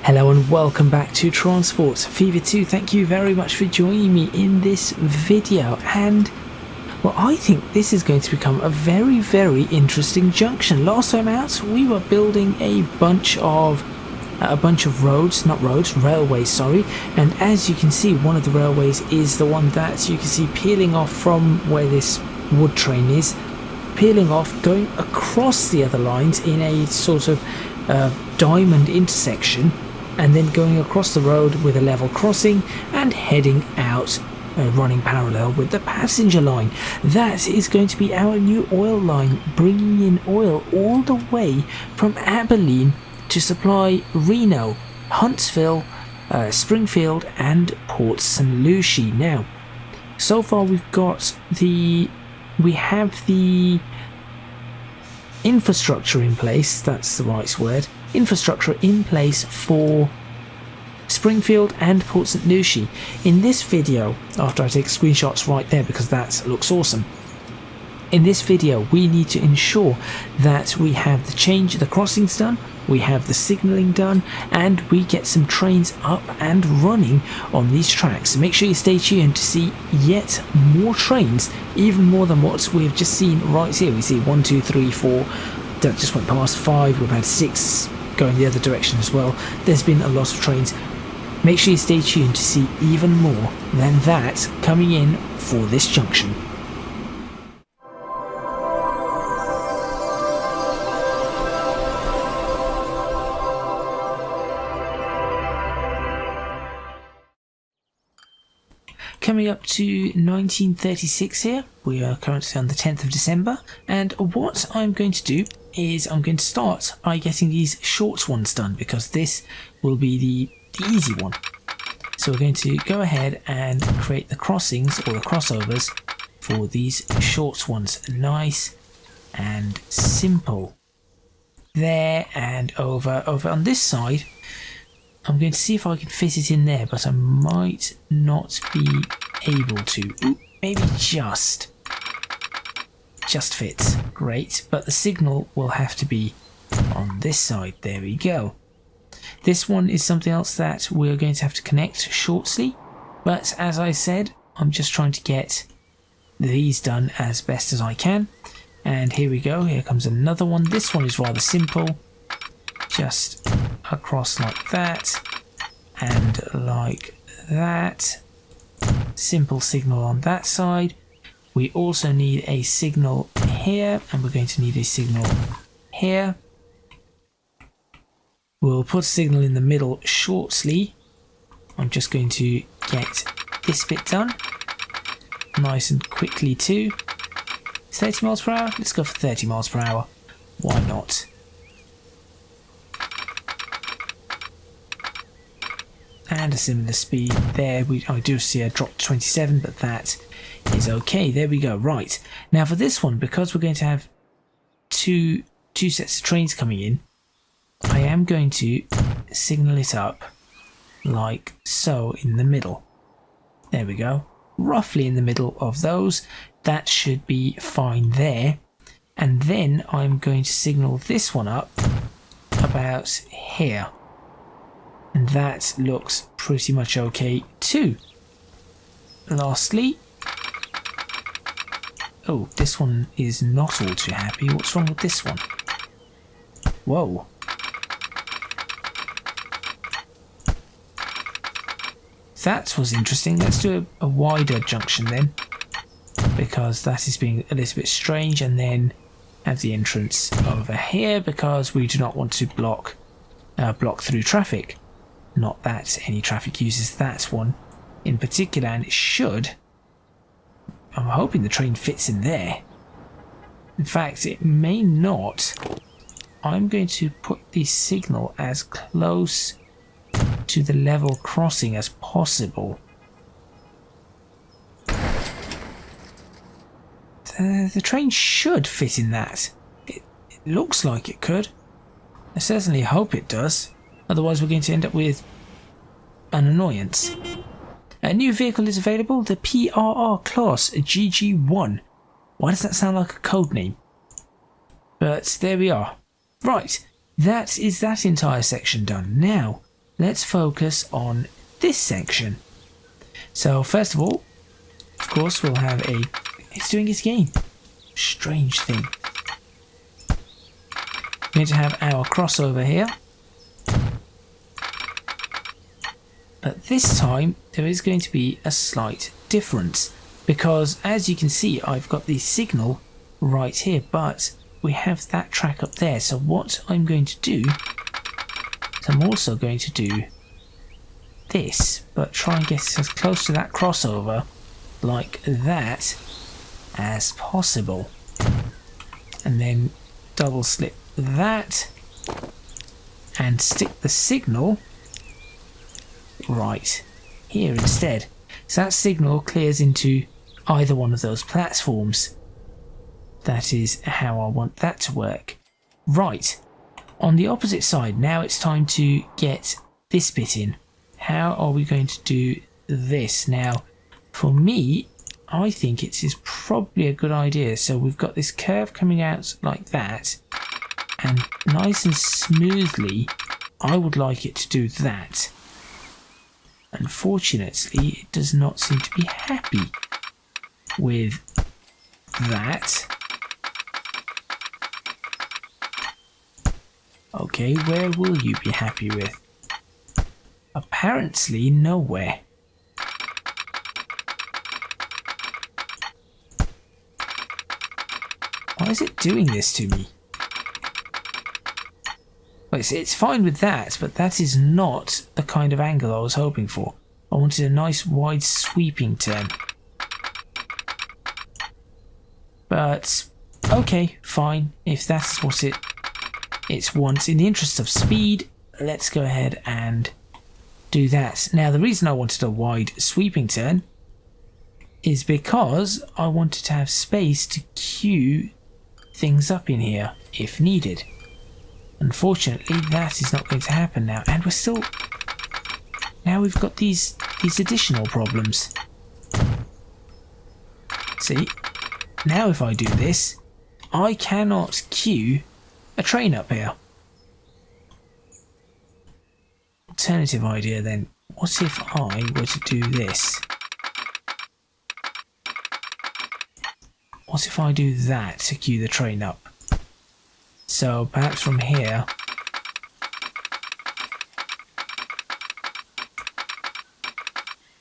Hello and welcome back to Transport Fever 2. Thank you very much for joining me in this video, and well, I think this is going to become a very interesting junction. Last time out we were building a bunch of railways, sorry, and as you can see, one of the railways is the one that you can see peeling off from where this wood train is, peeling off, going across the other lines in a sort of diamond intersection, and then going across the road with a level crossing and heading out, running parallel with the passenger line. That is going to be our new oil line, bringing in oil all the way from Abilene to supply Reno, Huntsville, Springfield and Port St. Lucie. Now, so far we have the infrastructure in place, that's the right word, infrastructure in place for Springfield and Port St. Lucie. In this video, after I take screenshots right there because that looks awesome, in this video we need to ensure that we have the crossings done, we have the signalling done, and we get some trains up and running on these tracks. So make sure you stay tuned to see yet more trains, even more than what we've just seen right here. We see 1, 2, 3, 4, that just went past 5, we've had 6 going the other direction as well. There's been a lot of trains. Make sure you stay tuned to see even more than that coming in for this junction. Coming up to 1936 here, we are currently on the 10th of December, and what I'm going to do is I'm going to start by getting these short ones done, because this will be the easy one. So we're going to go ahead and create the crossings or the crossovers for these short ones. Nice and simple. There and over on this side. I'm going to see if I can fit it in there, but I might not be able to. Maybe just fits. Great, but the signal will have to be on this side. There we go. This one is something else that we're going to have to connect shortly, but as I said, I'm just trying to get these done as best as I can. And here we go, here comes another one. This one is rather simple, just across like that and like that. Simple signal on that side. We also need a signal here, and we're going to need a signal here. We'll put a signal in the middle shortly. I'm just going to get this bit done nice and quickly too. 30 miles per hour? Let's go for 30 miles per hour. Why not? And a similar speed there. I do see a drop to 27, but that is okay. There we go. Right, now for this one, because we're going to have two sets of trains coming in, I am going to signal it up like so in the middle. There we go, roughly in the middle of those. That should be fine there. And then I'm going to signal this one up about here. And that looks pretty much okay too. Lastly, oh, this one is not all too happy. What's wrong with this one? Whoa. That was interesting. Let's do a wider junction then, because that is being a little bit strange, and then have the entrance over here because we do not want to block through traffic. Not that any traffic uses that one in particular, and it should. I'm hoping the train fits in there. In fact, it may not. I'm going to put the signal as close to the level crossing as possible. The train should fit in that. It looks like it could. I certainly hope it does. Otherwise we're going to end up with an annoyance. A new vehicle is available, the PRR class GG1. Why does that sound like a code name? But there we are. Right, that is that entire section done. Now, let's focus on this section. So first of all, of course, we'll have a... It's doing it again. Strange thing. We're going to have our crossover here. But this time, there is going to be a slight difference. Because, as you can see, I've got the signal right here. But we have that track up there. So what I'm going to do... is I'm also going to do this. But try and get as close to that crossover like that as possible. And then double slip that and stick the signal right here instead. So that signal clears into either one of those platforms. That is how I want that to work. Right, on the opposite side, now it's time to get this bit in. How are we going to do this? Now, for me, I think it is probably a good idea. So we've got this curve coming out like that, and nice and smoothly, I would like it to do that. Unfortunately, it does not seem to be happy with that. Okay, where will you be happy with? Apparently nowhere. Why is it doing this to me? Well, it's fine with that, but that is not the kind of angle I was hoping for. I wanted a nice wide sweeping turn. But, okay, fine. If that's what it wants. In the interest of speed, let's go ahead and do that. Now, the reason I wanted a wide sweeping turn is because I wanted to have space to queue things up in here if needed. Unfortunately, that is not going to happen now, and we're still... Now we've got these additional problems. See? Now if I do this, I cannot queue a train up here. Alternative idea then. What if I were to do this? What if I do that to queue the train up? So perhaps from here,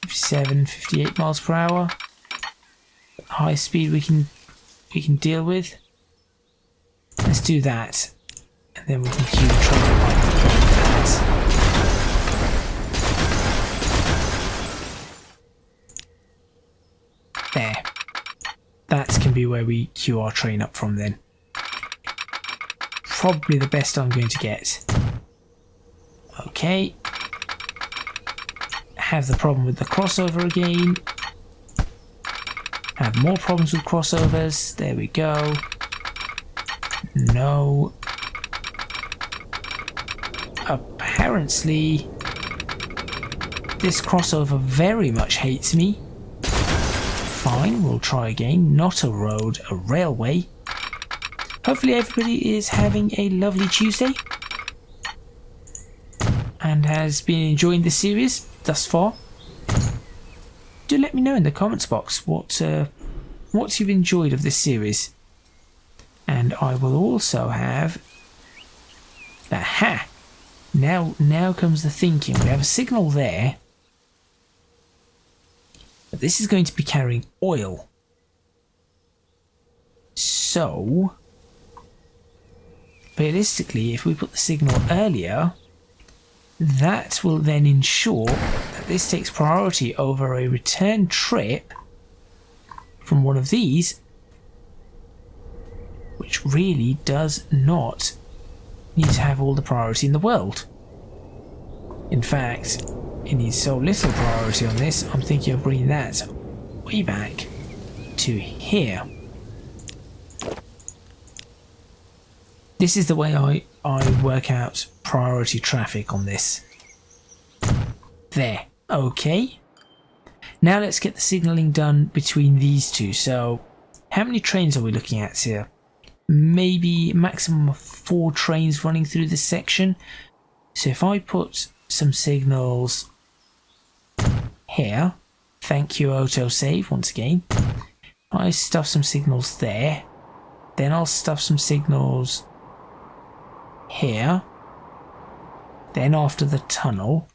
57, 58 miles per hour. High speed we can deal with. Let's do that, and then we can queue the train like that. There. That can be where we queue our train up from then. Probably the best I'm going to get. Okay. Have the problem with the crossover again. Have more problems with crossovers. There we go. No. Apparently, this crossover very much hates me. Fine, we'll try again. Not a road, a railway. Hopefully everybody is having a lovely Tuesday and has been enjoying this series thus far. Do let me know in the comments box what you've enjoyed of this series. And I will also have... Aha! Now comes the thinking. We have a signal there. But this is going to be carrying oil. So... realistically, if we put the signal earlier, that will then ensure that this takes priority over a return trip from one of these, which really does not need to have all the priority in the world. In fact, it needs so little priority on this, I'm thinking of bringing that way back to here. This is the way I work out priority traffic on this. There. Okay. Now let's get the signalling done between these two. So, how many trains are we looking at here? Maybe maximum of 4 trains running through this section. So if I put some signals here. Thank you, autosave, once again. I stuff some signals there. Then I'll stuff some signals here. Then after the tunnel,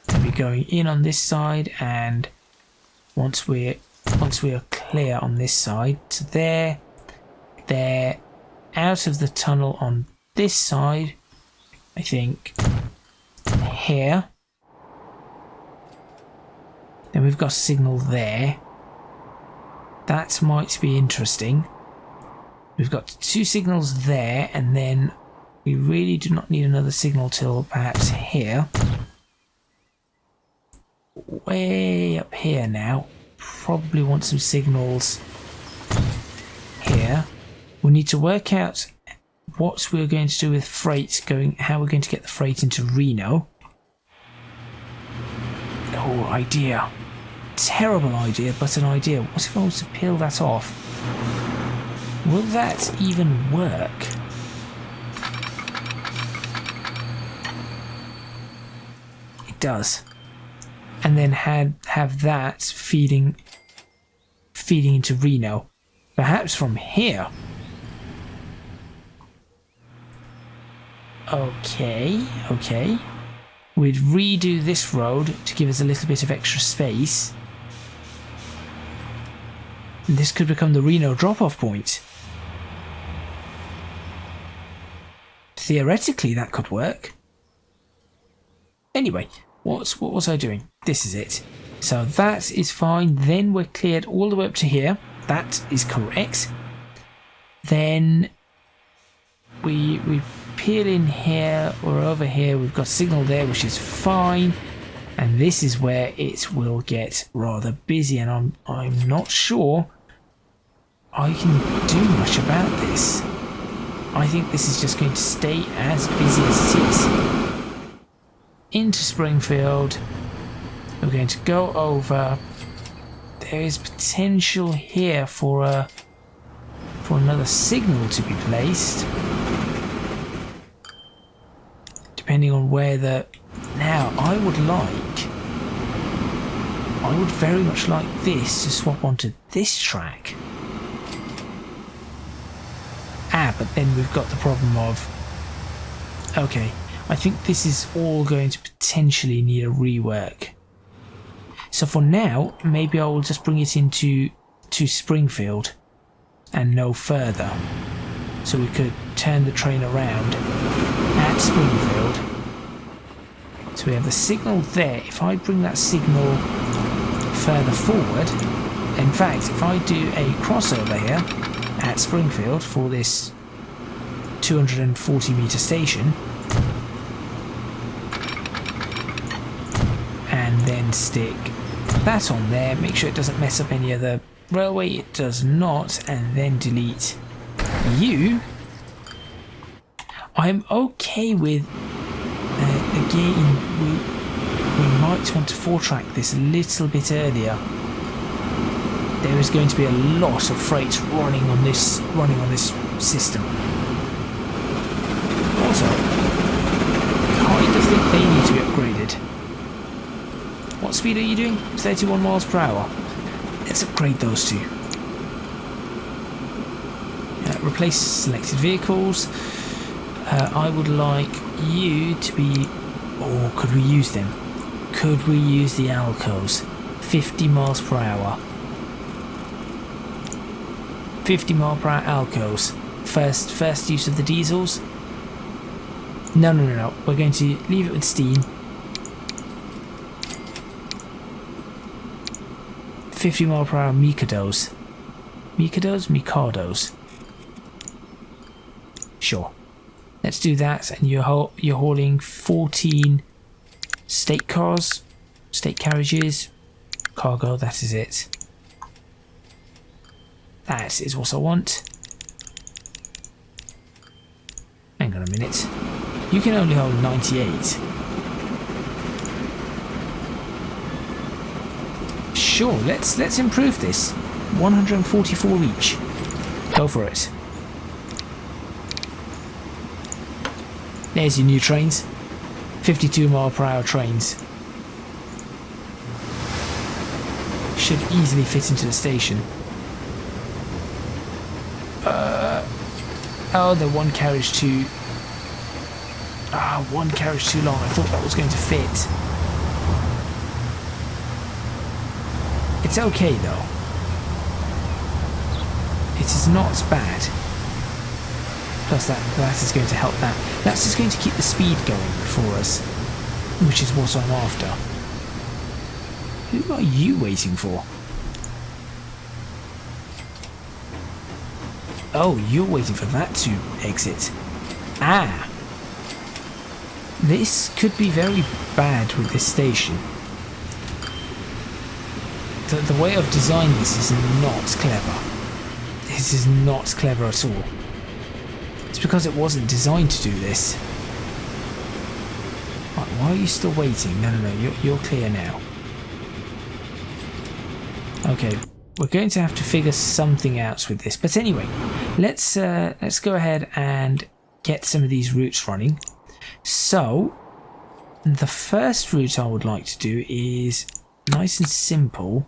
we'll be going in on this side, and once we are clear on this side, so there, out of the tunnel on this side, I think here. Then we've got a signal there. That might be interesting. We've got 2 signals there, and then we really do not need another signal till perhaps here. Way up here now. Probably want some signals here. We need to work out what we're going to do with freight how we're going to get the freight into Reno. Oh, idea. Terrible idea, but an idea. What if I was to peel that off? Will that even work? It does. And then have that feeding into Reno. Perhaps from here. Okay. We'd redo this road to give us a little bit of extra space. And this could become the Reno drop-off point. Theoretically, that could work. Anyway, what was I doing? This is it. So that is fine. Then we're cleared all the way up to here. That is correct. Then we peel in here or over here. We've got signal there, which is fine. And this is where it will get rather busy, and I'm not sure I can do much about this. I think this is just going to stay as busy as it is. Into Springfield. We're going to go over. There is potential here for another signal to be placed. Depending on where the... Now, I would very much like this to swap onto this track. But then we've got the problem of... Okay, I think this is all going to potentially need a rework. So for now, maybe I will just bring it into Springfield and no further. So we could turn the train around at Springfield. So we have the signal there. If I bring that signal further forward, in fact, if I do a crossover here at Springfield for this 240 meter station, and then stick that on there, make sure it doesn't mess up any other railway. It does not. And then delete you. I'm okay with again, we might want to 4-track this a little bit earlier. There is going to be a lot of freight running on this system. Also, kind of think they need to be upgraded. What speed are you doing? 31 miles per hour. Let's upgrade those two. Replace selected vehicles. I would like you to be... Or could we use them? Could we use the Alcos? 50 miles per hour. 50 mile per hour Alcos. First use of the diesels. No. We're going to leave it with steam. 50 mile per hour Mikados. Mikados? Sure. Let's do that, and you're hauling 14 state cars, state carriages, cargo, that is it. That is what I want. Hang on a minute. You can only hold 98. Sure, let's improve this. 144 each. Go for it. There's your new trains. 52-mile-per-hour trains. Should easily fit into the station. Oh, they're one carriage too... one carriage too long. I thought that was going to fit. It's okay though. It is not bad. Plus that is going to help that. That's just going to keep the speed going for us, which is what I'm after. Who are you waiting for? Oh, you're waiting for that to exit. Ah! This could be very bad with this station. The way I've designed this is not clever. This is not clever at all. It's because it wasn't designed to do this. Right, why are you still waiting? No, you're clear now. Okay, we're going to have to figure something out with this. But anyway, let's go ahead and get some of these routes running. So, the first route I would like to do is nice and simple.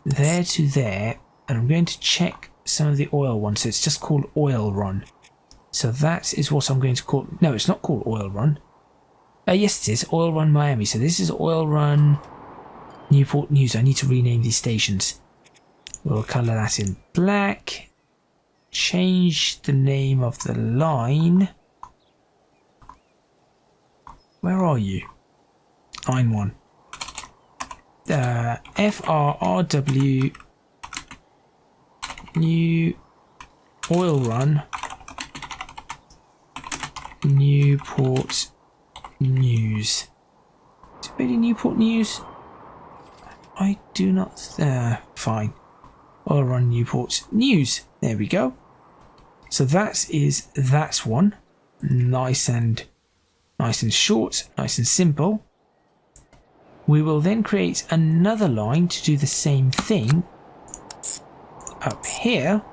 There to there, and I'm going to check some of the oil ones. So it's just called Oil Run. So that is what I'm going to call... No, it's not called Oil Run. Yes, it is. Oil Run Miami. So this is Oil Run Newport News. I need to rename these stations. We'll colour that in black. Change the name of the line. Where are you? Line 1. FRRW New Oil Run Newport News. Is it really Newport News? I do not... fine. Oil Run Newport News. There we go. So that is that one. Nice and short, nice and simple. We will then create another line to do the same thing up here.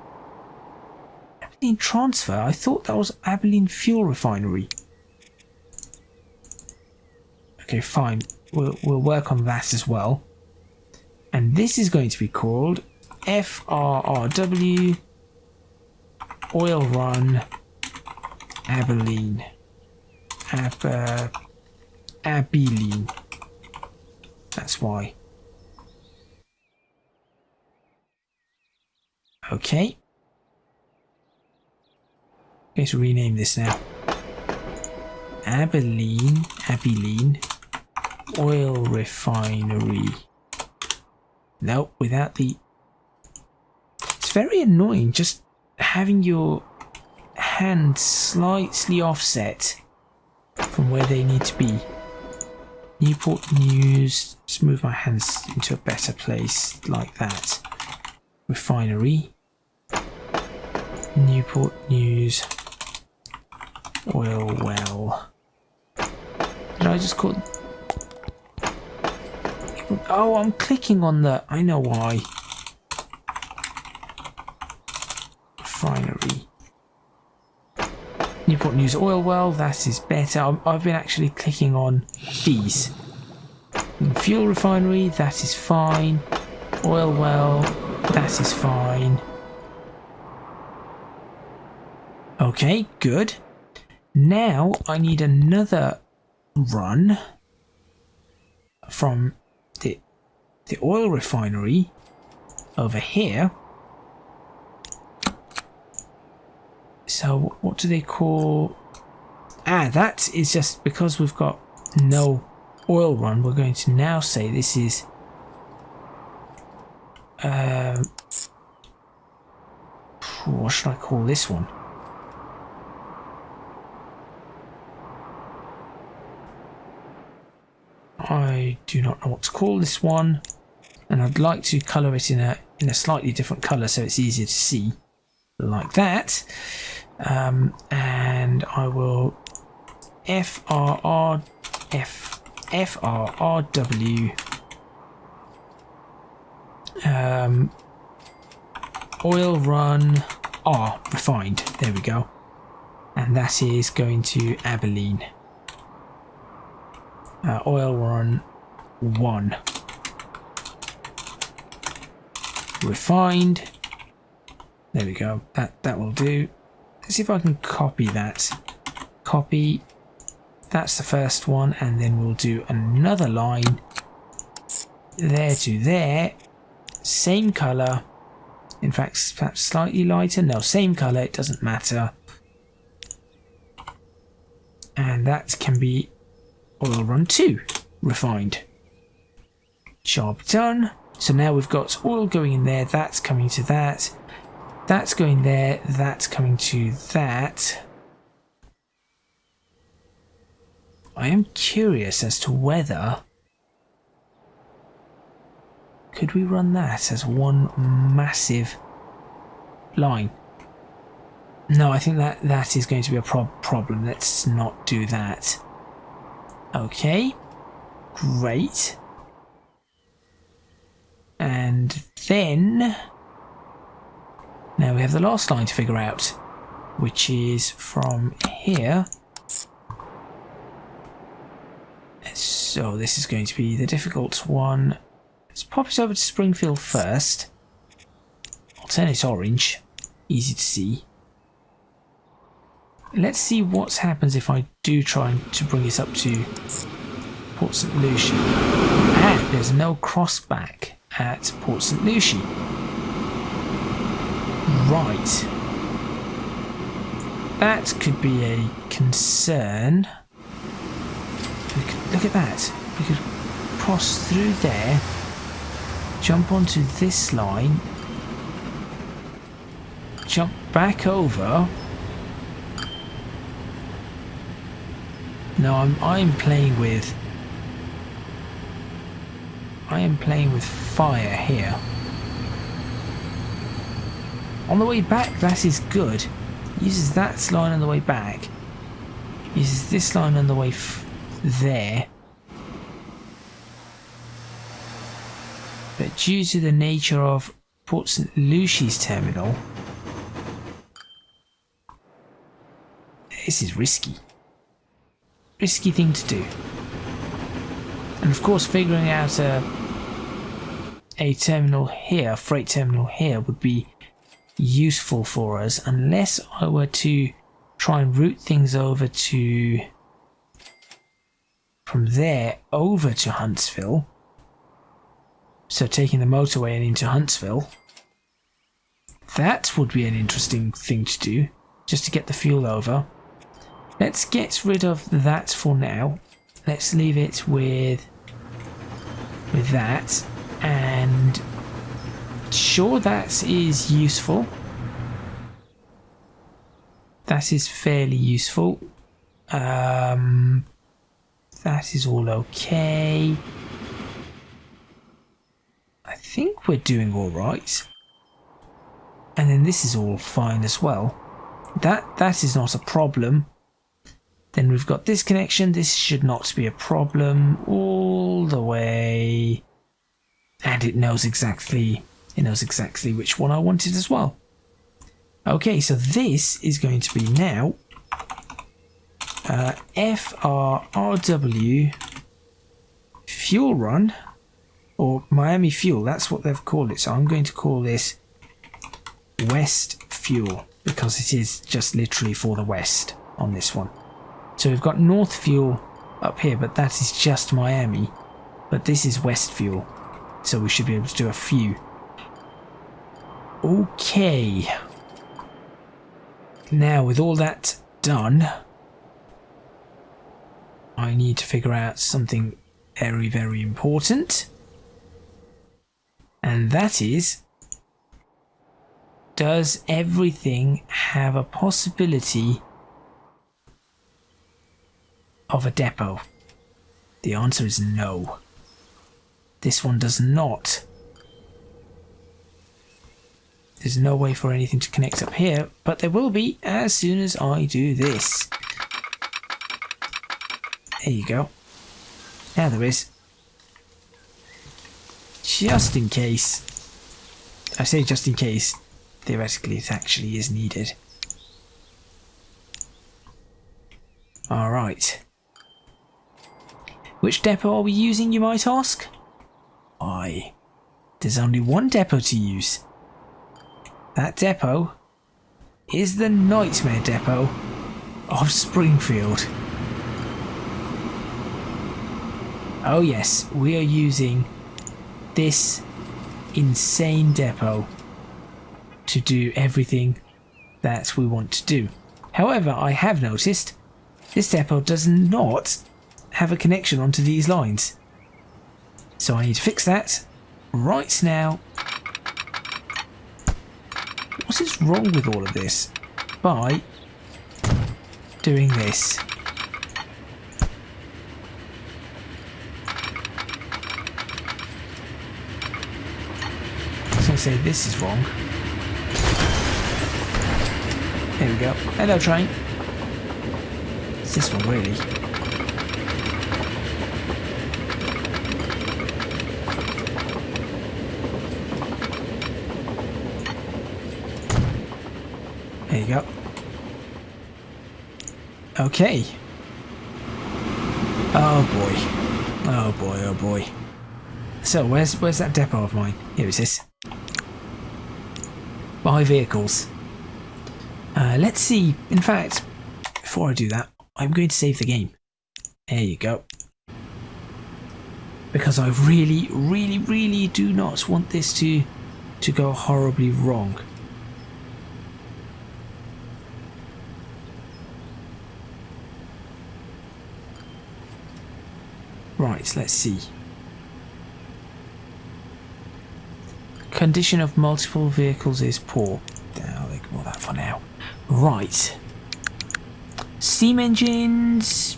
Abilene Transfer? I thought that was Abilene Fuel Refinery. Okay, fine. We'll work on that as well. And this is going to be called FRRW Oil Run Abilene. Abilene. That's why. Okay. I'm going to rename this now. Abilene Oil Refinery. No, without the... It's very annoying just having your hand slightly offset from where they need to be. Newport News. Just move my hands into a better place like that. Refinery. Newport News. Oil well. Did I just call... Oh, I'm clicking on the... I know why. Refinery. Newport News Oil Well, that is better. I've been actually clicking on these. Fuel Refinery, that is fine. Oil Well, that is fine. Okay, good. Now I need another run from the oil refinery over here. So what do they call... Ah, that is just because we've got no oil run. We're going to now say this is... what should I call this one? I do not know what to call this one, and I'd like to colour it in a slightly different colour so it's easier to see, like that. And I will FRRW Oil Run R Refined. There we go. and that is going to Abilene. Oil run 1. Refined. There we go. That will do. Let's see if I can copy that. Copy. That's the first one, and then we'll do another line there to there. Same color. In fact, perhaps slightly lighter. No, same color. It doesn't matter. And that can be oil run 2. Refined. Job done. So now we've got oil going in there. That's coming to that. That's going there. That's coming to that. I am curious as to whether... Could we run that as one massive line? No, I think that is going to be a problem. Let's not do that. Okay. Great. And then... Now we have the last line to figure out, which is from here. So this is going to be the difficult one. Let's pop it over to Springfield first. I'll turn it orange. Easy to see. Let's see what happens if I do try to bring this up to Port St. Lucie. And there's no crossback at Port St. Lucie. Right. That could be a concern. Look at that. We could cross through there, jump onto this line, jump back over. No, I'm playing with fire here. On the way back, that is good. Uses that line on the way back. Uses this line on the way there. But due to the nature of Port St. Lucie's terminal, this is risky. Risky thing to do. And of course, figuring out a terminal here, freight terminal here, would be useful for us, unless I were to try and route things over to from there over to Huntsville. So taking the motorway and into Huntsville. That would be an interesting thing to do, just to get the fuel over. Let's get rid of that for now. Let's leave it with that, and sure, that is useful. That is fairly useful. That is all okay. I think we're doing all right. And then this is all fine as well. That is not a problem. Then we've got this connection. This should not be a problem all the way. And it knows exactly which one I wanted as well. Okay, so this is going to be now FRRW fuel run, or Miami fuel. That's what they've called it. So I'm going to call this West fuel, because it is just literally for the West on this one. So we've got North fuel up here, but that is just Miami. But this is West fuel, so we should be able to do a few. Okay. Now, with all that done, I need to figure out something very, very important. And that is, does everything have a possibility of a depot? The answer is no. This one does not. There's no way for anything to connect up here, but there will be as soon as I do this. There you go. Now there is. Just in case. I say just in case. Theoretically, it actually is needed. Alright. Which depot are we using, you might ask? Why, there's only one depot to use. That depot is the Nightmare Depot of Springfield. Oh yes, we are using this insane depot to do everything that we want to do. However, I have noticed this depot does not have a connection onto these lines. So I need to fix that right now. What is wrong with all of this? By doing this. I was going to say this is wrong. There we go. Hello, train. It's this one, really. There you go. Okay. Oh boy. Oh boy, oh boy. So, where's that depot of mine? Here it is. Buy vehicles. Let's see. In fact, before I do that, I'm going to save the game. There you go. Because I really do not want this to go horribly wrong. Right, let's see. Condition of multiple vehicles is poor. I'll ignore that for now. Right. Steam engines.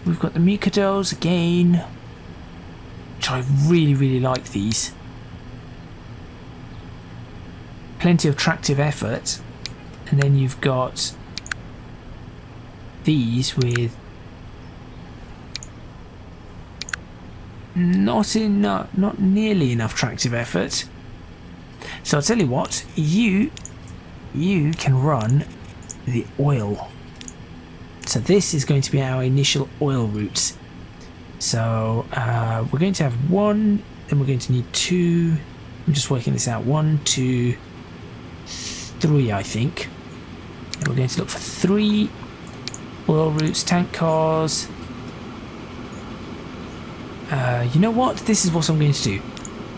We've got the Mikados again. Which I really like these. Plenty of tractive effort. And then you've got these with not nearly enough tractive effort. So I'll tell you what, you can run the oil. So this is going to be our initial oil routes. So we're going to have one, then we're going to need two. I'm just working this out. 1, 2, 3, I think. And we're going to look for 3 oil routes, tank cars. You know what? This is what I'm going to do.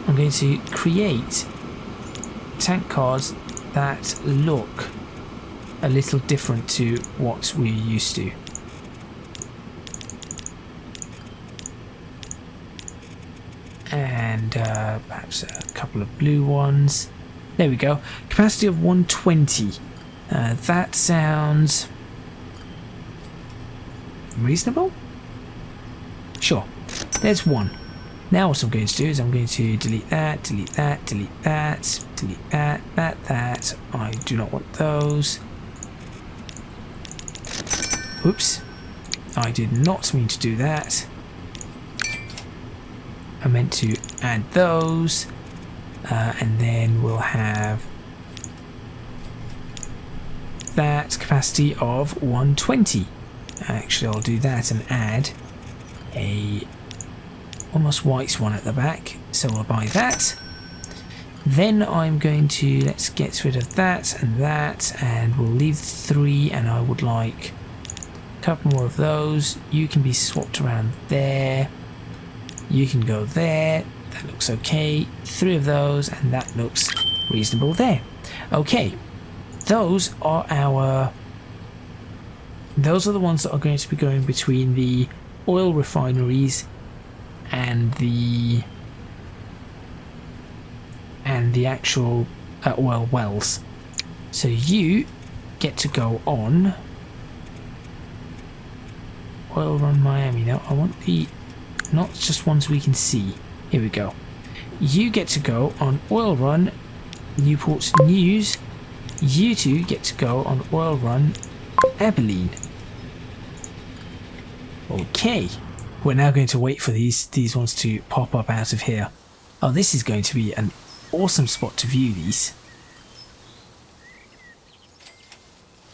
I'm going to create tank cars that look a little different to what we're used to. And perhaps a couple of blue ones. There we go. Capacity of 120. That sounds reasonable? Sure. There's one. Now what I'm going to do is I'm going to delete that, delete that, delete that, delete that, that. I do not want those. Oops. I did not mean to do that. I meant to add those. And then we'll have that capacity of 120. Actually, I'll do that and add a almost white one at the back, so I'll buy that. Then I'm going to, let's get rid of that, and we'll leave 3, and I would like a couple more of those. You can be swapped around there, you can go there, that looks okay. 3 of those, and that looks reasonable there. Okay, those are the ones that are going to be going between the oil refineries and the actual oil wells. So you get to go on Oil Run Miami. Now I want the not just ones we can see. Here we go. You get to go on Oil Run Newport News. You two get to go on Oil Run Abilene. Okay. We're now going to wait for these ones to pop up out of here. Oh, this is going to be an awesome spot to view these.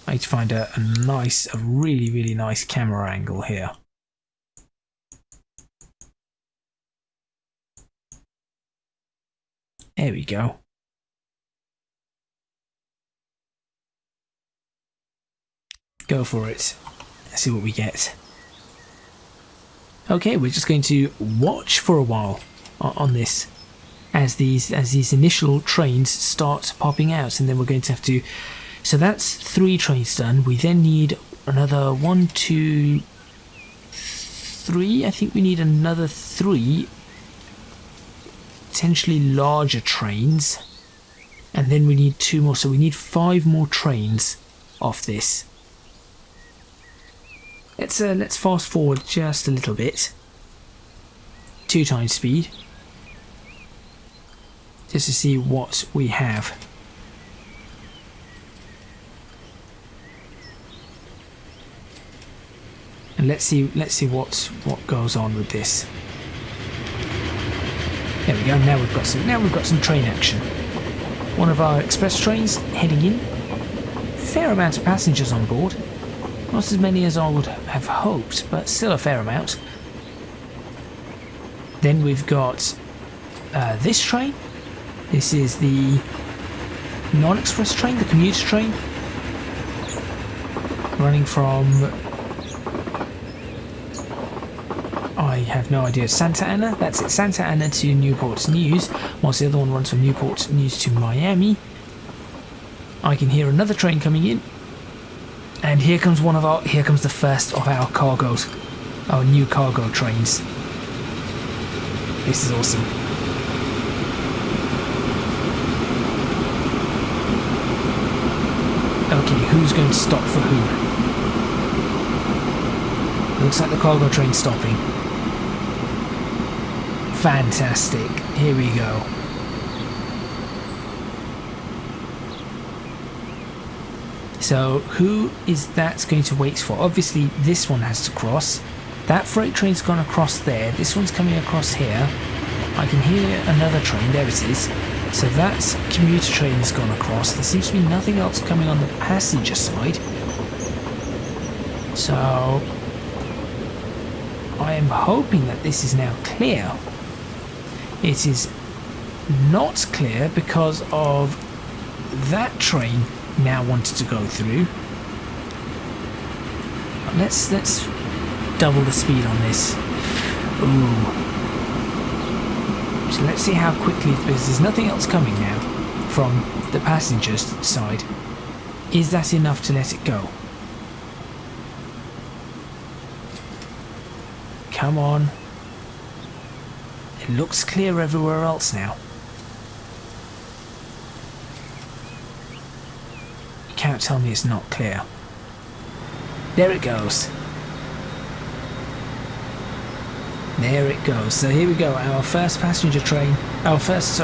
I need to find a really, really nice camera angle here. There we go. Go for it. Let's see what we get. Okay, we're just going to watch for a while on this as these initial trains start popping out, and then we're going to have to. So that's 3 trains done. We then need another 1, 2, 3. I think we need another 3 potentially larger trains, and then we need 2 more. So we need 5 more trains off this. Let's fast forward just a little bit. 2 times speed, just to see what we have. And let's see what goes on with this. There we go. Now we've got some train action. One of our express trains heading in. Fair amount of passengers on board. Not as many as I would have hoped, but still a fair amount. Then we've got this train. This is the non-express train, the commuter train, running from, I have no idea, Santa Ana. That's it, Santa Ana to Newport News, whilst the other one runs from Newport News to Miami. I can hear another train coming in. And here comes the first of our cargoes, our new cargo trains. This is awesome. Okay, who's going to stop for who? Looks like the cargo train's stopping. Fantastic. Here we go. So who is that going to wait for? Obviously this one has to cross. That freight train's gone across there. This one's coming across here. I can hear another train. There it is. So that commuter train has gone across. There seems to be nothing else coming on the passenger side. So I am hoping that this is now clear. It is not clear because of that train now wanted to go through. Let's double the speed on this. Ooh. So let's see how quickly, because there's nothing else coming now from the passenger's side. Is that enough to let it go? Come on. It looks clear everywhere else now. Can't tell me it's not clear. There it goes. There it goes. So here we go. Our first passenger train, our first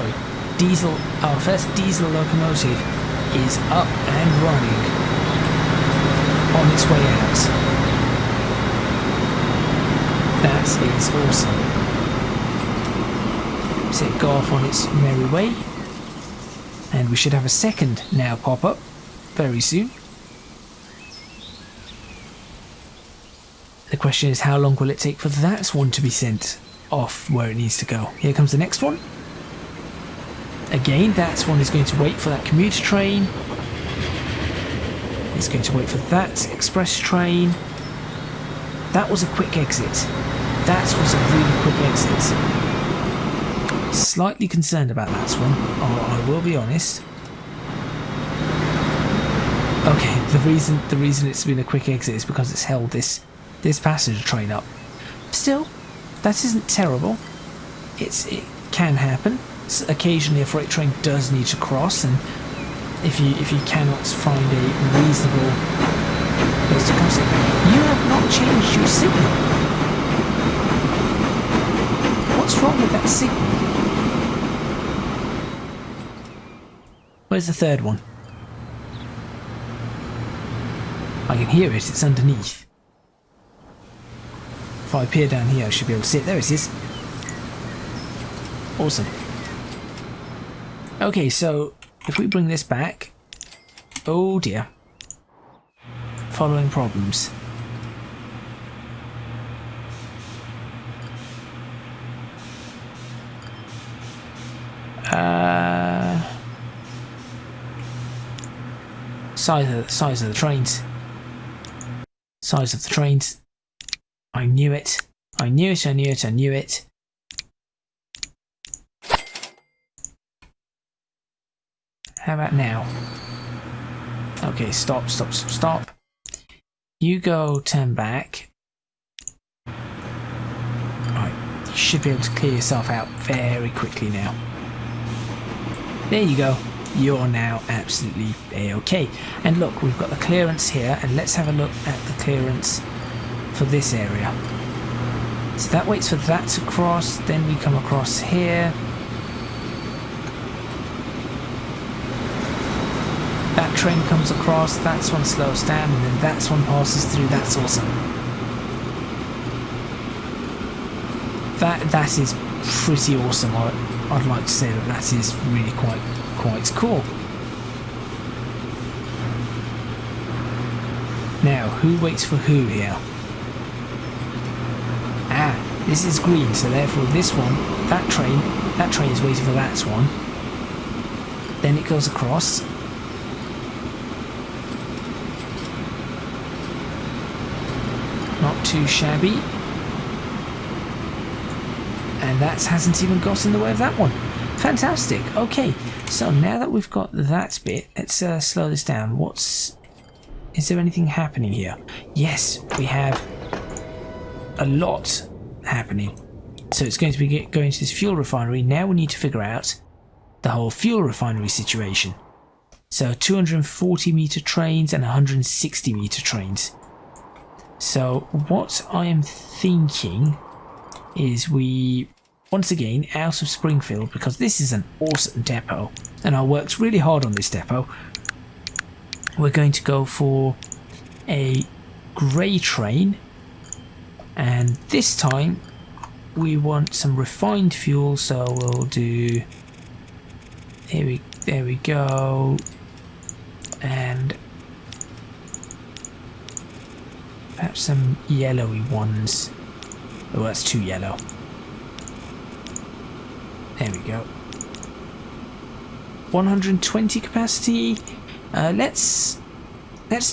diesel locomotive is up and running on its way out. That is awesome. So it go off on its merry way, and we should have a second now pop up very soon. The question is, how long will it take for that one to be sent off where it needs to go? Here comes the next one. Again, that one is going to wait for that commuter train. It's going to wait for that express train. That was a quick exit. That was a really quick exit. Slightly concerned about that one, I will be honest. Okay, the reason it's been a quick exit is because it's held this passenger train up. Still, that isn't terrible. It can happen. So occasionally a freight train does need to cross, and if you cannot find a reasonable place to cross it, you have not changed your signal. What's wrong with that signal? Where's the third one? I can hear it, it's underneath. If I appear down here I should be able to see it. There it is. Awesome. Okay, so if we bring this back... Oh dear. following problems. Size of the trains. Size of the trains. I knew it. I knew it, I knew it, I knew it. How about now? Okay, stop, stop, stop, stop. You go turn back. Right, you should be able to clear yourself out very quickly now. There you go. You're now absolutely A-okay. And look, we've got the clearance here, and let's have a look at the clearance for this area. So that waits for that to cross, then we come across here. That train comes across, that's one slows down, and then that's one passes through. That's awesome. That is pretty awesome. I'd like to say that is really quite cool. Now, who waits for who here? Ah, this is green, so therefore this one, that train is waiting for that one. Then it goes across. Not too shabby. And that hasn't even got in the way of that one. Fantastic. Okay, so now that we've got that bit, let's slow this down. Is there anything happening here? Yes, we have a lot happening. So it's going to be going to this fuel refinery. Now we need to figure out the whole fuel refinery situation. So 240 meter trains and 160 meter trains. So what I am thinking is we, once again, out of Springfield, because this is an awesome depot and I worked really hard on this depot, we're going to go for a grey train, and this time we want some refined fuel, so we'll do, there we go, and perhaps some yellowy ones. Oh, that's too yellow. There we go. 120 capacity. Let's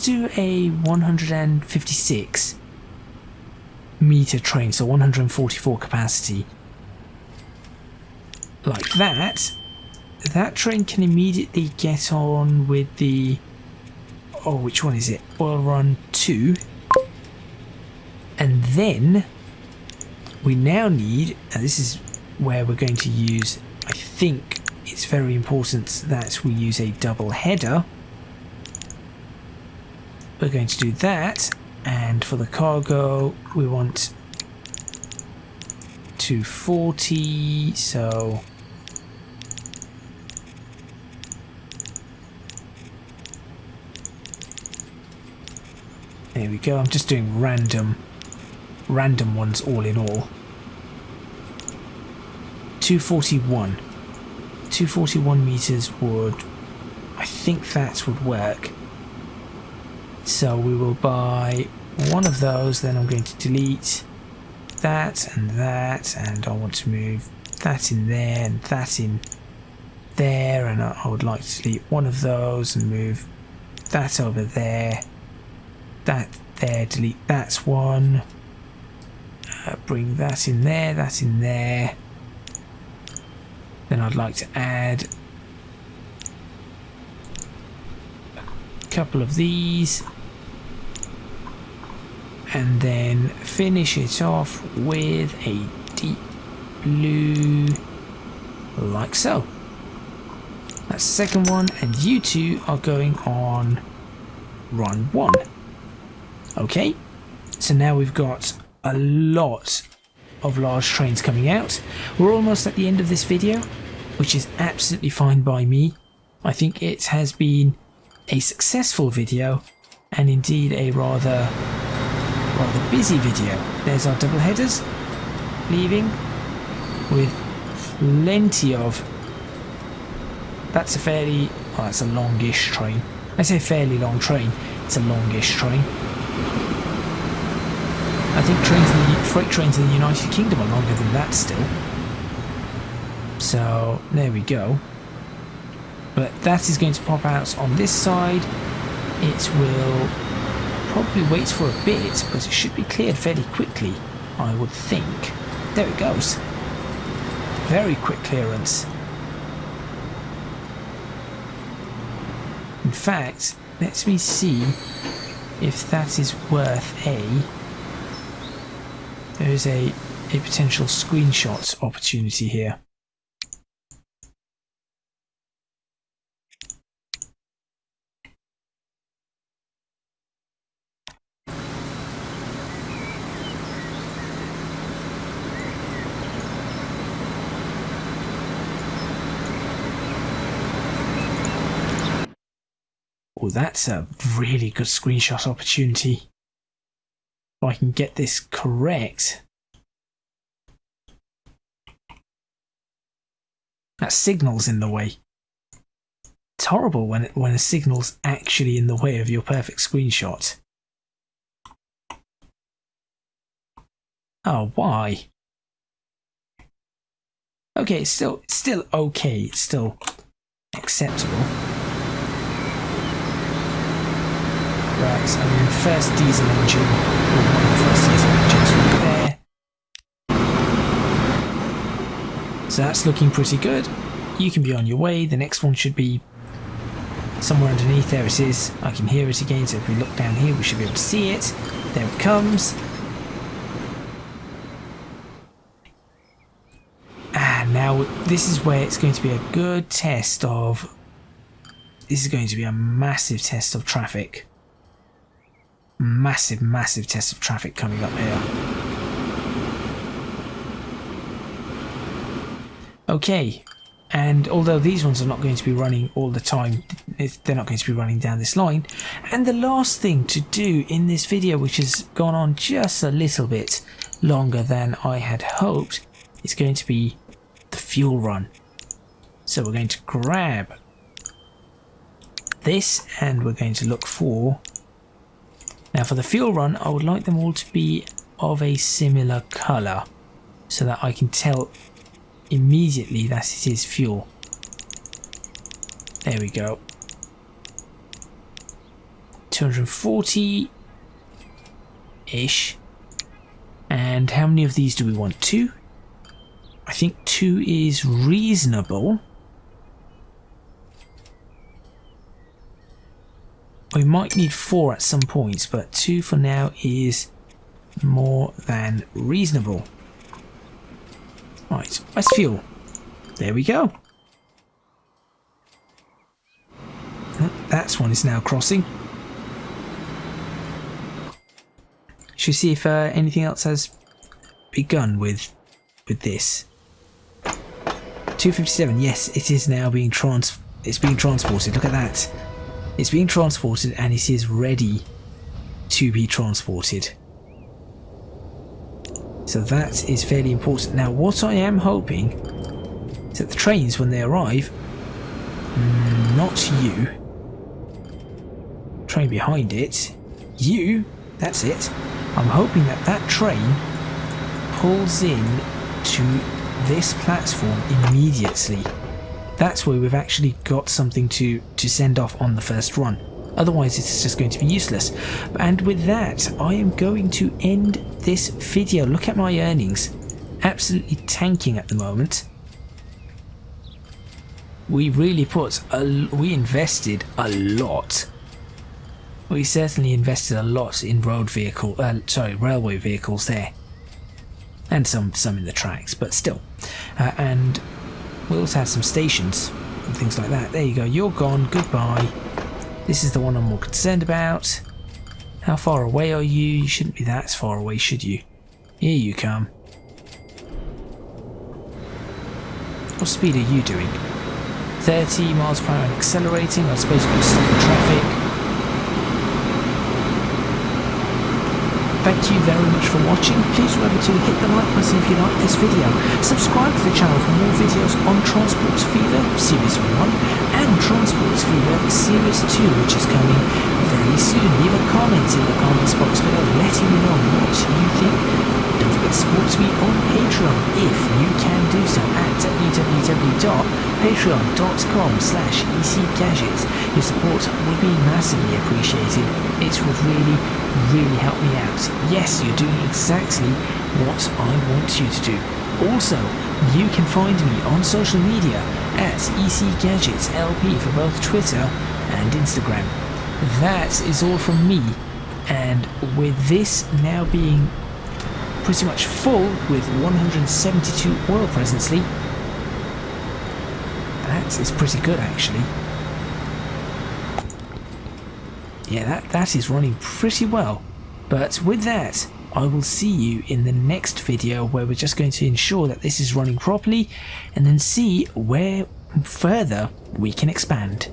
do a 156 meter train, so 144 capacity. Like that. That train can immediately get on with the, oh, which one is it? Oil Run 2. And then we now need, and this is where we're going to use, I think it's very important that we use a double header. We're going to do that, and for the cargo we want 240, so there we go. I'm just doing random ones all in all. 241 meters would, I think that would work. So we will buy one of those, then I'm going to delete that, and I want to move that in there and that in there, and I would like to delete one of those and move that over there, that there, delete that one, bring that in there, that in there. Then I'd like to add a couple of these, and then finish it off with a deep blue, like so. That's the second one, and you two are going on run 1. Okay, so now we've got a lot of large trains coming out. We're almost at the end of this video, which is absolutely fine by me. I think it has been a successful video, and indeed a rather busy video. There's our double headers leaving with plenty of, that's a fairly, oh, that's a longish train. I say fairly long train. It's a longish train. I think freight trains in the United Kingdom are longer than that still. So there we go. But that is going to pop out on this side. It will probably wait for a bit, but it should be cleared fairly quickly, I would think. There it goes. Very quick clearance. In fact, let me see if that is worth there is a potential screenshot opportunity here. Oh, that's a really good screenshot opportunity. If I can get this correct. That signal's in the way. It's horrible when a signal's actually in the way of your perfect screenshot. Oh, why? Okay, it's still okay. It's still acceptable. Right, I mean, first diesel engine, or one of the first diesel engines right there. So that's looking pretty good. You can be on your way. The next one should be somewhere underneath. There it is. I can hear it again, so if we look down here, we should be able to see it. There it comes. And now this is where it's going to be a good test of... This is going to be a massive test of traffic. Massive, massive test of traffic coming up here. Okay, and although these ones are not going to be running all the time, they're not going to be running down this line. And the last thing to do in this video, which has gone on just a little bit longer than I had hoped, is going to be the fuel run. So we're going to grab this and we're going to look for... Now for the fuel run, I would like them all to be of a similar colour so that I can tell immediately that it is fuel. There we go. 240-ish. And how many of these do we want? 2? I think 2 is reasonable. We might need 4 at some points, but 2 for now is more than reasonable. Right, where's fuel? There we go. That one is now crossing. Should we see if anything else has begun with this? 257. Yes, it is now being it's being transported. Look at that. It's being transported and it is ready to be transported. So that is fairly important. Now what I am hoping is that the trains, when they arrive, not you, train behind it, you, that's it. I'm hoping that that train pulls in to this platform immediately. That's where we've actually got something to send off on the first run. Otherwise it's just going to be useless. And with that, I am going to end this video. Look at my earnings. Absolutely tanking at the moment. We really we invested a lot. We certainly invested a lot in railway vehicles there. And some in the tracks, but still. And we also had some stations and things like that. There you go, you're gone, goodbye. This is the one I'm more concerned about. How far away are you? You shouldn't be that far away, should you? Here you come. What speed are you doing? 30 miles per hour and accelerating. I suppose you're stuck in traffic. Thank you very much for watching. Please remember to hit the like button if you like this video. Subscribe to the channel for more videos on Transport Fever Series 1 and Transport Fever Series 2, which is coming very very soon. Leave a comment in the comments box below letting me know what you think. Don't forget to support me on Patreon if you can do so at www.patreon.com/ecgadgets. Your support would be massively appreciated. It would really help me out. Yes, you're doing exactly what I want you to do. Also, you can find me on social media at ecgadgetslp for both Twitter and Instagram. That is all from me, and with this now being pretty much full with 172 oil presently, that is pretty good actually. Yeah, that is running pretty well. But with that, I will see you in the next video where we're just going to ensure that this is running properly and then see where further we can expand.